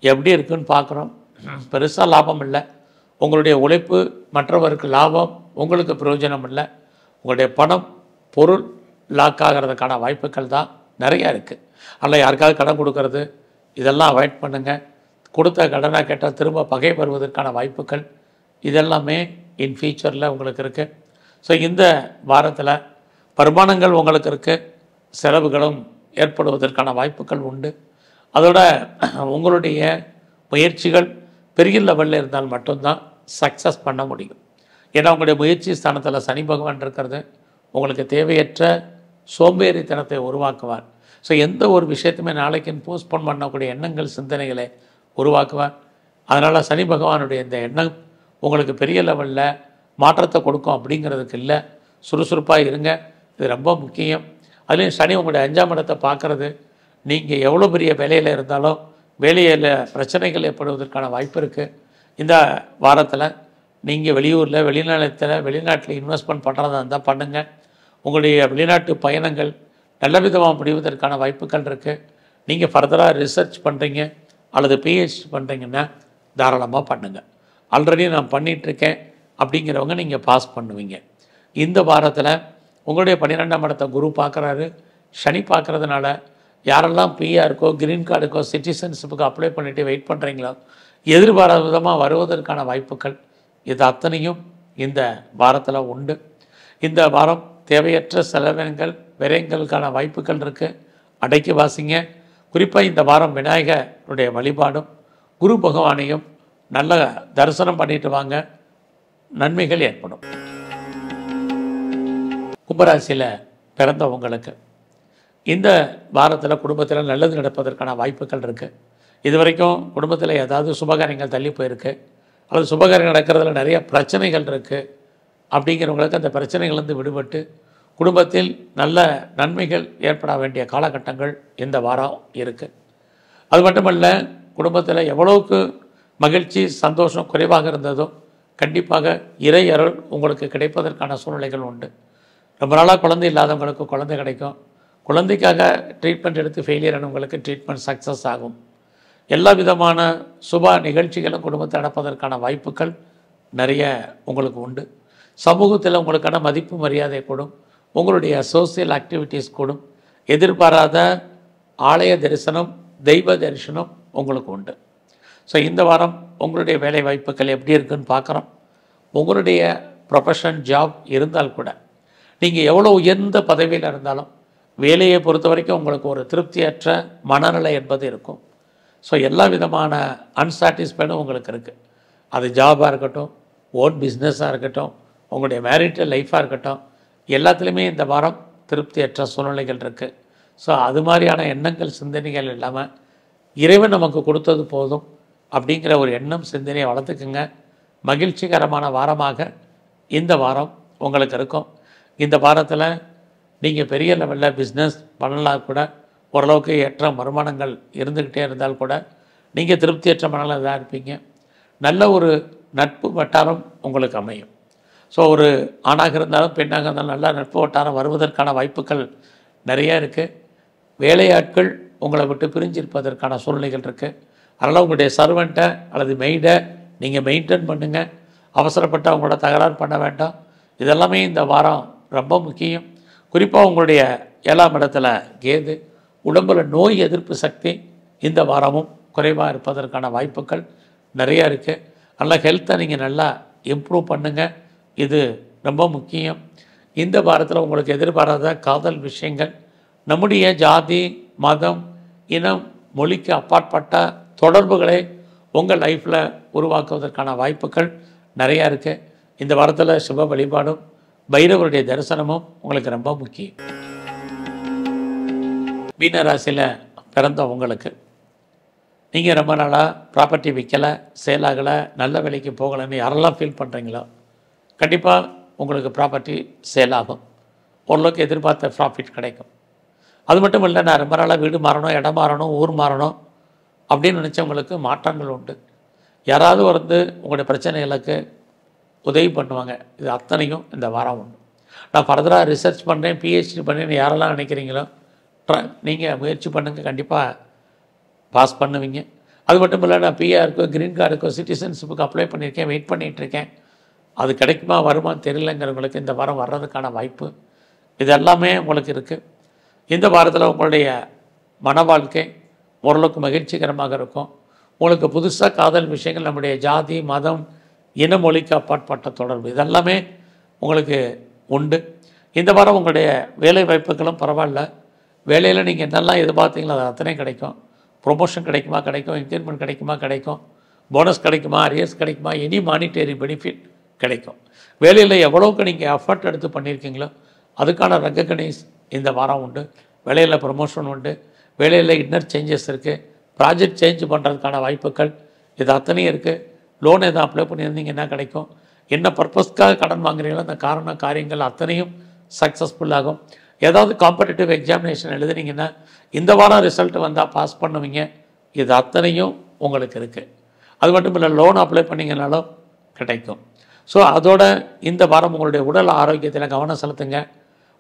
எப்படி இருக்குன்னு பார்க்குறோம். பெருசாக லாபம் இல்லை. உங்களுடைய உழைப்பு மற்றவருக்கு லாபம், உங்களுக்கு பிரயோஜனம் இல்லை. உங்களுடைய பணம், பொருள் லாக் ஆகிறதுக்கான வாய்ப்புகள் தான் நிறையா இருக்குது. அதில் யாருக்காவது கடன் கொடுக்கறது இதெல்லாம் அவாய்ட் பண்ணுங்கள். கொடுத்த கடனாக கேட்டால் திரும்ப பகை வருவதற்கான வாய்ப்புகள் இதெல்லாமே இன் ஃபியூச்சரில் உங்களுக்கு இருக்குது. ஸோ இந்த வாரத்தில் வருமானங்கள் உங்களுக்கு இருக்குது, செலவுகளும் ஏற்படுவதற்கான வாய்ப்புகள் உண்டு. அதோட உங்களுடைய முயற்சிகள் பெரிய லெவலில் இருந்தால் மட்டும்தான் சக்ஸஸ் பண்ண முடியும். ஏன்னா உங்களுடைய முயற்சி ஸ்தானத்தில் சனி பகவான் இருக்கிறது உங்களுக்கு தேவையற்ற சோம்பேறித்தனத்தை உருவாக்குவார். ஸோ எந்த ஒரு விஷயத்தையுமே நாளைக்குன்னு போஸ்ட்போன் பண்ணக்கூடிய எண்ணங்கள் சிந்தனைகளை உருவாக்குவார். அதனால் சனி பகவானுடைய இந்த எண்ணம் உங்களுக்கு பெரிய லெவலில் மாற்றத்தை கொடுக்கும் அப்படிங்கிறதுக்கு இல்லை. சுறுசுறுப்பாக இருங்க, இது ரொம்ப முக்கியம். அதுலேயும் சனி உங்களுடைய 5ஆம் இடத்தை பார்க்குறது, நீங்கள் எவ்வளோ பெரிய வேலையில் இருந்தாலும் வேலையில் பிரச்சனைகள் ஏற்படுவதற்கான வாய்ப்பு இருக்குது. இந்த வாரத்தில் நீங்கள் வெளியூரில் வெளிநாட்டில் இன்வெஸ்ட்மெண்ட் பண்ணுறதா இருந்தால் பண்ணுங்கள். உங்களுடைய வெளிநாட்டு பயணங்கள் நல்ல விதமாக முடிவதற்கான வாய்ப்புகள் இருக்குது. நீங்கள் ஃபர்தராக ரிசர்ச் பண்ணுறீங்க அல்லது பிஹெச்டி பண்ணுறீங்கன்னா தாராளமாக பண்ணுங்கள். ஆல்ரெடி நான் பண்ணிகிட்ருக்கேன் அப்படிங்கிறவங்க நீங்கள் பாஸ் பண்ணுவீங்க. இந்த வாரத்தில் உங்களுடைய 12ஆம் இடத்தை குரு பார்க்குறாரு. சனி பார்க்குறதுனால யாரெல்லாம் பிஆருக்கோ க்ரீன் கார்டுக்கோ சிட்டிசன்ஷிப்புக்கு அப்ளை பண்ணிவிட்டு வெயிட் பண்ணுறீங்களோ எதிர்பாராத விதமாக வருவதற்கான வாய்ப்புகள் இது அத்தனையும் இந்த வாரத்தில் உண்டு. இந்த வாரம் தேவையற்ற செலவினங்கள் விரயங்களுக்கான வாய்ப்புகள் இருக்குது. அடக்கி வாசிங்க. குறிப்பாக இந்த வாரம் விநாயகருடைய வழிபாடும் குரு பகவானையும் நல்ல தரிசனம் பண்ணிட்டு வாங்க, நன்மைகள் ஏற்படும். கும்பராசியில் பிறந்தவங்களுக்கு இந்த வாரத்தில் குடும்பத்தில் நல்லது நடப்பதற்கான வாய்ப்புகள் இருக்குது. இது வரைக்கும் குடும்பத்தில் ஏதாவது சுபகாரியங்கள் தள்ளி போயிருக்கு அல்லது சுபகாரியம் நடக்கிறதுல நிறைய பிரச்சனைகள் இருக்குது அப்படிங்கிறவங்களுக்கு அந்த பிரச்சனைகள்லேருந்து விடுபட்டு குடும்பத்தில் நல்ல நன்மைகள் ஏற்பட வேண்டிய காலகட்டங்கள் இந்த வாரம் இருக்குது. அது மட்டுமல்ல, குடும்பத்தில் எவ்வளோக்கு மகிழ்ச்சி சந்தோஷம் குறைவாக இருந்ததோ கண்டிப்பாக இறை அருள் உங்களுக்கு கிடைப்பதற்கான சூழ்நிலைகள் உண்டு. ரொம்ப நாளாக குழந்தை இல்லாதவங்களுக்கு குழந்தை கிடைக்கும். குழந்தைக்காக ட்ரீட்மெண்ட் எடுத்து ஃபெயிலியர் ஆனவங்களுக்கு ட்ரீட்மெண்ட் சக்ஸஸ் ஆகும். எல்லா விதமான சுப நிகழ்ச்சிகளும் குடும்பத்தை நடப்பதற்கான வாய்ப்புகள் நிறைய உங்களுக்கு உண்டு. சமூகத்தில் உங்களுக்கான மதிப்பு மரியாதை கூடும். உங்களுடைய சோசியல் ஆக்டிவிட்டீஸ் கூடும். எதிர்பாராத ஆலய தரிசனம், தெய்வ தரிசனம் உங்களுக்கு உண்டு. ஸோ இந்த வாரம் உங்களுடைய வேலை வாய்ப்புகள் எப்படி இருக்குன்னு பார்க்குறோம். உங்களுடைய ப்ரொஃபஷன் ஜாப் இருந்தால் கூட நீங்கள் எவ்வளோ உயர்ந்த பதவியில் இருந்தாலும் வேலையை பொறுத்த வரைக்கும் உங்களுக்கு ஒரு திருப்தியற்ற மனநிலை என்பது இருக்கும். ஸோ எல்லா விதமான அன்சாட்டிஸ்ஃபைடும் உங்களுக்கு இருக்குது. அது ஜாபாக இருக்கட்டும், ஓன் பிஸ்னஸாக இருக்கட்டும், உங்களுடைய மேரிட்டல் லைஃபாக இருக்கட்டும், எல்லாத்துலேயுமே இந்த வாரம் திருப்தியற்ற சூழ்நிலைகள் இருக்குது. ஸோ அது மாதிரியான எண்ணங்கள் சிந்தனைகள் இல்லாமல் இறைவன் நமக்கு கொடுத்தது போதும் அப்படிங்கிற ஒரு எண்ணம் சிந்தனையை வளர்த்துக்குங்க. மகிழ்ச்சிகரமான வாரமாக இந்த வாரம் உங்களுக்கு இருக்கும். இந்த வாரத்தில் நீங்கள் பெரிய லெவலில் பிஸ்னஸ் பண்ணலாம் கூட, ஓரளவுக்கு ஏற்ற வருமானங்கள் இருந்துக்கிட்டே இருந்தால் கூட நீங்கள் திருப்தியற்ற மனநிலையில் தான் இருப்பீங்க. நல்ல ஒரு நட்பு வட்டாரம் உங்களுக்கு அமையும். ஸோ ஒரு ஆணாக இருந்தாலும் பெண்ணாக இருந்தாலும் நல்ல நட்பு வட்டாரம் வருவதற்கான வாய்ப்புகள் நிறையா இருக்குது. வேலையாட்கள் உங்களை விட்டு பிரிஞ்சிருப்பதற்கான சூழ்நிலைகள் இருக்குது. அதனால் உங்களுடைய சர்வெண்ட்டை அல்லது மெய்டை நீங்கள் மெயின்டைன் பண்ணுங்கள். அவசரப்பட்டு அவங்களோட தகராறு பண்ண வேண்டாம். இதெல்லாமே இந்த வாரம் ரொம்ப முக்கியம். குறிப்பாக உங்களுடைய 7ஆம் இடத்துல கேது, உடம்பில் நோய் எதிர்ப்பு சக்தி இந்த வாரமும் குறைவாக இருப்பதற்கான வாய்ப்புகள் நிறையா இருக்குது. அதனால் ஹெல்த்தை நீங்கள் நல்லா இம்ப்ரூவ் பண்ணுங்கள். இது ரொம்ப முக்கியம். இந்த வாரத்தில் உங்களுக்கு எதிர்பாராத காதல் விஷயங்கள், நம்முடைய ஜாதி, மதம், இனம், மொழிக்கு அப்பாற்பட்ட தொடர்புகளை உங்கள் லைஃப்பில் உருவாக்குவதற்கான வாய்ப்புகள் நிறையா இருக்குது. இந்த வாரத்தில் சுப வழிபாடும் பைரவருடைய தரிசனமும் உங்களுக்கு ரொம்ப முக்கியம். மீனராசியில் பிறந்த உங்களுக்கு நீங்கள் ரொம்ப நாளாக ப்ராப்பர்ட்டி விற்கலை, சேலாகலை, நல்ல விலைக்கு போகலைன்னு யாரெல்லாம் ஃபீல் பண்ணுறீங்களோ கண்டிப்பாக உங்களுக்கு ப்ராப்பர்ட்டி சேல் ஆகும். ஓரளவுக்கு எதிர்பார்த்த ப்ராஃபிட் கிடைக்கும். அது மட்டும் இல்லை, நான் ரொம்ப நாளாக வீடு மாறணும், இடம் மாறணும், ஊர் மாறணும் அப்படின்னு நினச்சவங்களுக்கு மாற்றங்கள் உண்டு. யாராவது வந்து உங்களுடைய பிரச்சனைகளுக்கு உதவி பண்ணுவாங்க. இது அத்தனையும் இந்த வாரம் உண்டு. நான் ஃபர்தராக ரிசர்ச் பண்ணுறேன், பிஹெச்டி பண்ணுறேன்னு யாரெல்லாம் நினைக்கிறீங்களோ நீங்கள் முயற்சி பண்ணுங்கள், கண்டிப்பாக பாஸ் பண்ணுவீங்க. அது மட்டும் இல்லை, நான் பிஆருக்கோ க்ரீன் கார்டுக்கோ சிட்டிசன்ஷிப்புக்கு அப்ளை பண்ணியிருக்கேன், வெயிட் பண்ணிகிட்ருக்கேன், அது கிடைக்குமா வருமானு தெரியலங்கிறவங்களுக்கு இந்த வாரம் வர்றதுக்கான வாய்ப்பு இது எல்லாமே உங்களுக்கு இருக்குது. இந்த வாரத்தில் உங்களுடைய மன வாழ்க்கை ஓரளவுக்கு மகிழ்ச்சிகரமாக இருக்கும். உங்களுக்கு புதுசாக காதல் விஷயங்கள், நம்முடைய ஜாதி, மதம், இன, மொழிக்கு அப்பாற்பட்ட தொடர்பு இதெல்லாமே உங்களுக்கு உண்டு. இந்த வாரம் உங்களுடைய வேலை வாய்ப்புகளும் பரவாயில்ல. வேலையில் நீங்கள் என்னெல்லாம் எதிர்பார்த்தீங்களோ அது அத்தனையும் கிடைக்கும். ப்ரொமோஷன் கிடைக்குமா கிடைக்கும், இன்க்ரிமெண்ட் கிடைக்குமா கிடைக்கும், போனஸ் கிடைக்குமா, அரியர்ஸ் கிடைக்குமா, எனி மானிட்டரி பெனிஃபிட் கிடைக்கும். வேலையில் எவ்வளோக்கு நீங்கள் எஃபர்ட் எடுத்து பண்ணியிருக்கீங்களோ அதுக்கான ரெக்கக்னைஸ் இந்த வாரம் உண்டு. வேலையில் ப்ரொமோஷன் உண்டு. வேலையில் இன்னர் சேஞ்சஸ் இருக்குது. ப்ராஜெக்ட் சேஞ்ச் பண்ணுறதுக்கான வாய்ப்புகள் இது அத்தனையும் இருக்குது. லோன் எதாவது அப்ளை பண்ணியிருந்தீங்கன்னா கிடைக்கும். என்ன பர்பஸ்க்காக கடன் வாங்குறீங்களோ அந்த காரியங்கள் அத்தனையும் சக்ஸஸ்ஃபுல்லாகும். ஏதாவது காம்படிட்டிவ் எக்ஸாமினேஷன் எழுதுனீங்கன்னா இந்த வாரம் ரிசல்ட் வந்தால் பாஸ் பண்ணுவீங்க. இது அத்தனையும் உங்களுக்கு இருக்குது. அது மட்டும் இல்லை, லோன் அப்ளை பண்ணிங்கனாலும் கிடைக்கும். ஸோ அதோட இந்த வாரம் உங்களுடைய உடல் ஆரோக்கியத்தில் கவனம் செலுத்துங்க.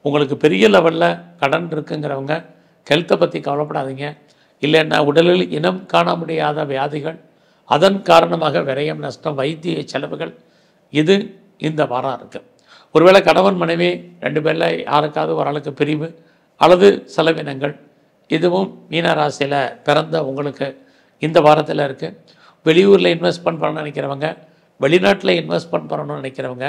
உங்களுக்கு பெரிய லெவலில் கடன் இருக்குங்கிறவங்க ஹெல்த்தை பற்றி கவலைப்படாதீங்க. இல்லைன்னா உடலில் இனம் காண முடியாத வியாதிகள், அதன் காரணமாக விரயம், நஷ்டம், வைத்திய செலவுகள், இது இந்த வாரம் இருக்குது. ஒருவேளை கணவன் மனைவி 2 பேரில் யாருக்காவது ஒரு ஆளுக்கு பிரிவு அல்லது செலவினங்கள், இதுவும் மீன ராசியில் பிறந்த உங்களுக்கு இந்த வாரத்தில் இருக்குது. வெளியூரில் இன்வெஸ்ட்மெண்ட் பண்ண நினைக்கிறவங்க, வெளிநாட்டில் இன்வெஸ்ட்மெண்ட் பண்ணணும்னு நினைக்கிறவங்க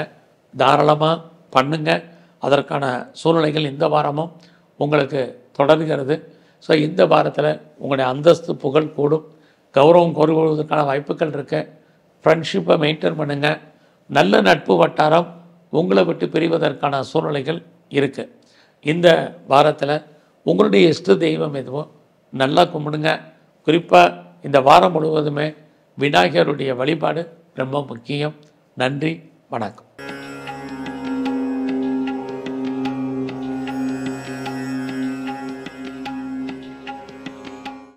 தாராளமாக பண்ணுங்கள். அதற்கான சூழ்நிலைகள் இந்த வாரமும் உங்களுக்கு தொடர்கிறது. ஸோ இந்த வாரத்தில் உங்களுடைய அந்தஸ்து புகழ் கூடும். கௌரவம் கோருவதற்கான வாய்ப்புகள் இருக்குது. ஃப்ரெண்ட்ஷிப்பை மெயின்டைன் பண்ணுங்கள். நல்ல நட்பு வட்டாரம் உங்களை விட்டு பிரிவதற்கான சூழ்நிலைகள் இருக்குது. இந்த வாரத்தில் உங்களுடைய இஷ்ட தெய்வம் எதுவும் நல்லா கும்பிடுங்க. குறிப்பாக இந்த வாரம் முழுவதுமே விநாயகருடைய வழிபாடு ரொம்ப முக்கியம். நன்றி, வணக்கம்.